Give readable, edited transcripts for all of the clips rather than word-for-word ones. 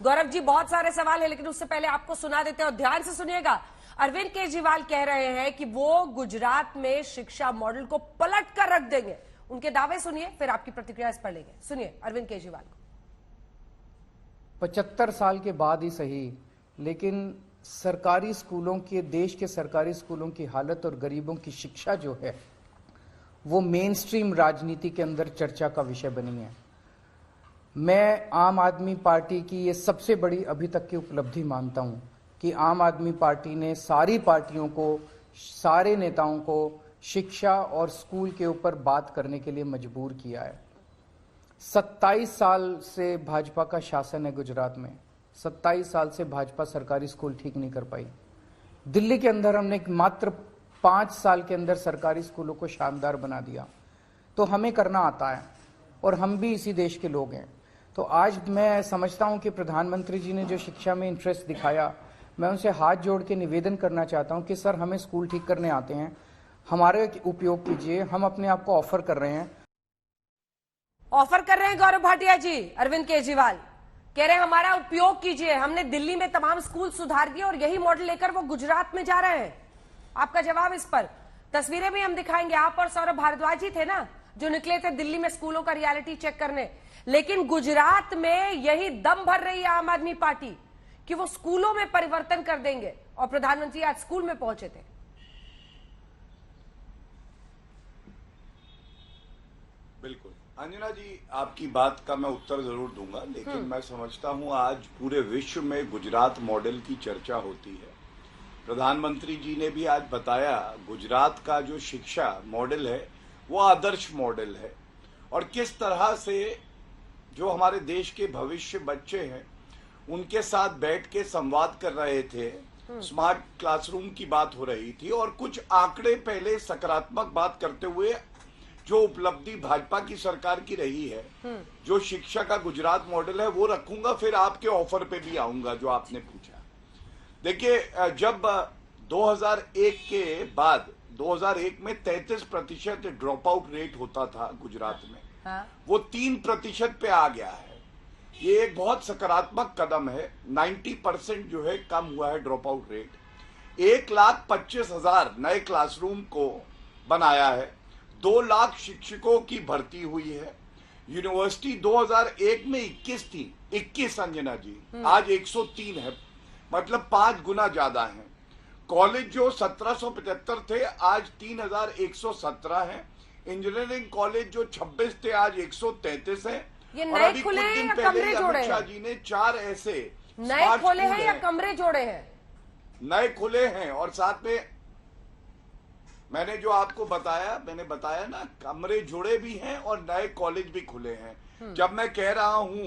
गौरव जी, बहुत सारे सवाल है, लेकिन उससे पहले आपको सुना देते हैं और ध्यान से सुनिएगा। अरविंद केजरीवाल कह रहे हैं कि वो गुजरात में शिक्षा मॉडल को पलट कर रख देंगे। उनके दावे सुनिए, फिर आपकी प्रतिक्रिया इस पर लेंगे। सुनिए अरविंद केजरीवाल को। 75 साल के बाद ही सही, लेकिन सरकारी स्कूलों के, देश के सरकारी स्कूलों की हालत और गरीबों की शिक्षा जो है वो मेन स्ट्रीम राजनीति के अंदर चर्चा का विषय बनी है। मैं आम आदमी पार्टी की ये सबसे बड़ी अभी तक की उपलब्धि मानता हूं कि आम आदमी पार्टी ने सारी पार्टियों को, सारे नेताओं को शिक्षा और स्कूल के ऊपर बात करने के लिए मजबूर किया है। 27 साल से भाजपा का शासन है गुजरात में। 27 साल से भाजपा सरकारी स्कूल ठीक नहीं कर पाई। दिल्ली के अंदर हमने मात्र 5 साल के अंदर सरकारी स्कूलों को शानदार बना दिया। तो हमें करना आता है और हम भी इसी देश के लोग हैं। तो आज मैं समझता हूं कि प्रधानमंत्री जी ने जो शिक्षा में इंटरेस्ट दिखाया, मैं उनसे हाथ जोड़ के निवेदन करना चाहता हूं कि सर, हमें स्कूल ठीक करने आते हैं, हमारे उपयोग कीजिए। हम अपने आप को ऑफर कर रहे हैं। गौरव भाटिया जी। अरविंद केजरीवाल कह रहे हैं हमारा उपयोग कीजिए। हमने दिल्ली में तमाम स्कूल सुधार दिए और यही मॉडल लेकर वो गुजरात में जा रहे हैं। आपका जवाब इस पर? तस्वीरें भी हम दिखाएंगे। आप और सौरभ भारद्वाज ही थे ना जो निकले थे दिल्ली में स्कूलों का रियलिटी चेक करने। लेकिन गुजरात में यही दम भर रही है आम आदमी पार्टी कि वो स्कूलों में परिवर्तन कर देंगे। और प्रधानमंत्री आज स्कूल में पहुंचे थे। बिल्कुल अंजना जी, आपकी बात का मैं उत्तर जरूर दूंगा, लेकिन मैं समझता हूं आज पूरे विश्व में गुजरात मॉडल की चर्चा होती है। प्रधानमंत्री जी ने भी आज बताया गुजरात का जो शिक्षा मॉडल है वो आदर्श मॉडल है और किस तरह से जो हमारे देश के भविष्य बच्चे हैं उनके साथ बैठ के संवाद कर रहे थे। स्मार्ट क्लासरूम की बात हो रही थी और कुछ आंकड़े पहले सकारात्मक बात करते हुए जो उपलब्धि भाजपा की सरकार की रही है, जो शिक्षा का गुजरात मॉडल है वो रखूंगा, फिर आपके ऑफर पे भी आऊंगा जो आपने पूछा। देखिए, जब 2001 के बाद 2001 में 33% ड्रॉप आउट रेट होता था गुजरात में, वो 3% पे आ गया है। ये एक बहुत सकारात्मक कदम है। 90% जो है कम हुआ है ड्रॉप आउट रेट। 1,25,000 नए क्लासरूम को बनाया है। 2 लाख शिक्षकों की भर्ती हुई है। यूनिवर्सिटी 2001 में 21 थी, 21 अंजना जी, आज 103 है, मतलब 5 गुना ज्यादा है। कॉलेज जो 1775 थे आज 3,117 है। इंजीनियरिंग कॉलेज जो 26 थे आज 133 है। ये नए खुले हैं या कमरे जोड़े हैं? अमित शाह जी ने 4 ऐसे नए खोले हैं या कमरे जोड़े हैं? नए खुले हैं और साथ में मैंने जो आपको बताया, मैंने बताया ना, कमरे जुड़े भी हैं और नए कॉलेज भी खुले हैं। जब मैं कह रहा हूं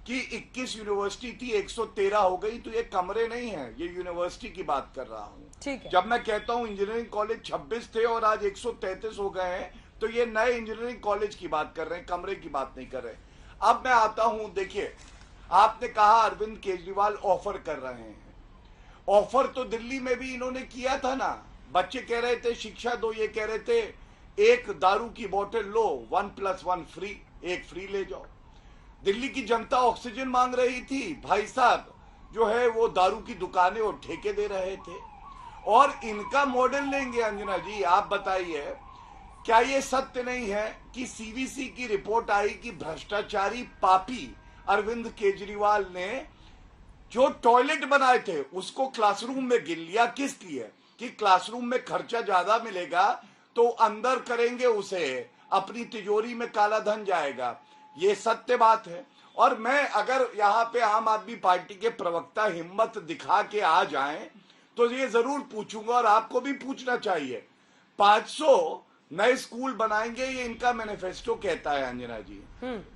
कि 21 यूनिवर्सिटी थी 113 हो गई, तो ये कमरे नहीं है, ये यूनिवर्सिटी की बात कर रहा हूं। ठीक है। जब मैं कहता हूं इंजीनियरिंग कॉलेज 26 थे और आज 133 हो गए हैं, तो ये नए इंजीनियरिंग कॉलेज की बात कर रहे हैं, कमरे की बात नहीं कर रहे। अब मैं आता हूं, देखिए आपने कहा अरविंद केजरीवाल ऑफर कर रहे हैं। ऑफर तो दिल्ली में भी इन्होंने किया था ना। बच्चे कह रहे थे शिक्षा दो, ये कह रहे थे एक दारू की बोतल लो 1+1 फ्री, एक फ्री ले जाओ। दिल्ली की जनता ऑक्सीजन मांग रही थी, भाई साहब जो है वो दारू की दुकानें और ठेके दे रहे थे। और इनका मॉडल लेंगे अंजना जी, आप बताइए क्या ये सत्य नहीं है कि सीवीसी की रिपोर्ट आई कि भ्रष्टाचारी पापी अरविंद केजरीवाल ने जो टॉयलेट बनाए थे उसको क्लासरूम में गिन लिया। किस लिए? कि क्लासरूम में खर्चा ज्यादा मिलेगा तो अंदर करेंगे उसे, अपनी तिजोरी में काला धन जाएगा। ये सत्य बात है। और मैं अगर यहाँ पे आम आदमी पार्टी के प्रवक्ता हिम्मत दिखा के आ जाएं तो ये जरूर पूछूंगा और आपको भी पूछना चाहिए। 500 नए स्कूल बनाएंगे, ये इनका मैनिफेस्टो कहता है अंजना जी।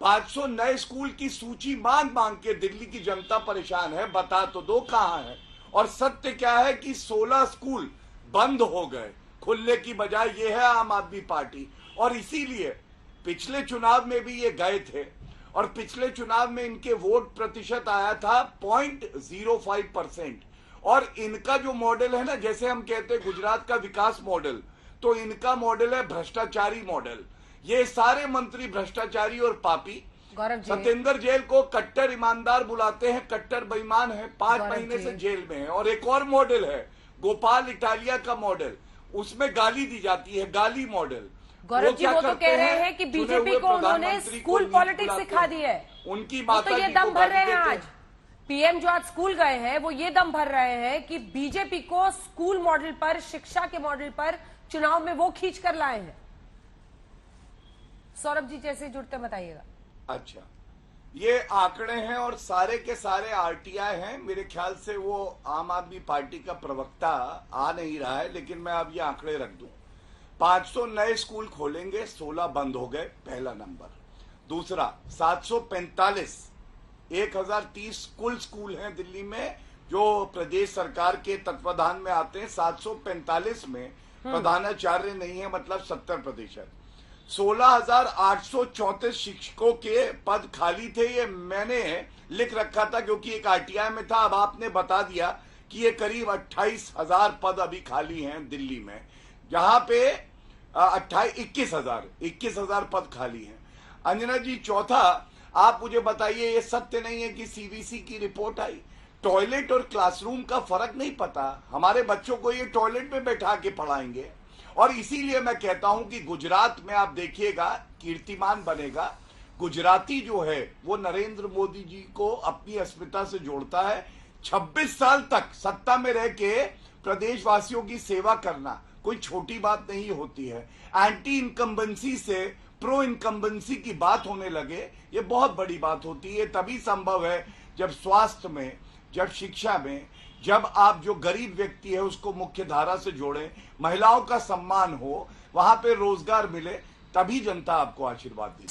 500 नए स्कूल की सूची मांग मांग के दिल्ली की जनता परेशान है, बता तो दो कहां है। और सत्य क्या है कि 16 स्कूल बंद हो गए, खुलने की बजाय। ये है आम आदमी पार्टी। और इसीलिए पिछले चुनाव में भी ये गए थे और पिछले चुनाव में इनके वोट प्रतिशत आया था 0.05%। और इनका जो मॉडल है ना, जैसे हम कहते हैं गुजरात का विकास मॉडल, तो इनका मॉडल है भ्रष्टाचारी मॉडल। ये सारे मंत्री भ्रष्टाचारी और पापी। गौरव जी। सत्येंद्र जेल को कट्टर ईमानदार बुलाते हैं, कट्टर बेईमान है, 5 गौरव महीने जी। से जेल में है। और एक और मॉडल है गोपाल इटालिया का मॉडल, उसमें गाली दी जाती है, गाली मॉडल। गौरव जी, क्या वो तो करते कह रहे हैं कि चुने बीजेपी हुए को उन्होंने प्रधानमंत्री को स्कूल नींद पॉलिटिक्स दिलाते सिखा हैं। दी है। उनकी वो माता तो ये जी को दम भर रहे गाली हैं देते आज, पीएम जो आज स्कूल गए हैं वो ये दम भर रहे हैं कि बीजेपी को स्कूल मॉडल पर, शिक्षा के मॉडल पर चुनाव में वो खींच कर लाए हैं। सौरभ जी जैसे जुड़ते बताइएगा। अच्छा, ये आंकड़े हैं और सारे के सारे आरटीआई हैं। मेरे ख्याल से वो आम आदमी पार्टी का प्रवक्ता आ नहीं रहा है, लेकिन मैं अब ये आंकड़े रख दूं। 500 नए स्कूल खोलेंगे, 16 बंद हो गए, पहला नंबर। दूसरा, 745 1030 कुल स्कूल हैं दिल्ली में जो प्रदेश सरकार के तत्वाधान में आते हैं। 745 में प्रधानाचार्य नहीं है, मतलब 70%। 16,834 शिक्षकों के पद खाली थे, ये मैंने लिख रखा था क्योंकि एक आरटीआई में था। अब आपने बता दिया कि ये करीब 28,000 पद अभी खाली हैं दिल्ली में, जहां पे 21,000 पद खाली हैं। अंजना जी, चौथा, आप मुझे बताइए, ये सत्य नहीं है कि सीबीसी की रिपोर्ट आई, टॉयलेट और क्लासरूम का फर्क नहीं पता। हमारे बच्चों को ये टॉयलेट में बैठा के पढ़ाएंगे। और इसीलिए मैं कहता हूं कि गुजरात में आप देखिएगा कीर्तिमान बनेगा। गुजराती जो है वो नरेंद्र मोदी जी को अपनी अस्मिता से जोड़ता है। 26 साल तक सत्ता में रह के प्रदेशवासियों की सेवा करना कोई छोटी बात नहीं होती है। एंटी इनकम्बेंसी से प्रो इनकम्बेंसी की बात होने लगे, ये बहुत बड़ी बात होती है। तभी संभव है जब स्वास्थ्य में, जब शिक्षा में, जब आप जो गरीब व्यक्ति है उसको मुख्य धारा से जोड़ें, महिलाओं का सम्मान हो, वहां पे रोजगार मिले, तभी जनता आपको आशीर्वाद देगी।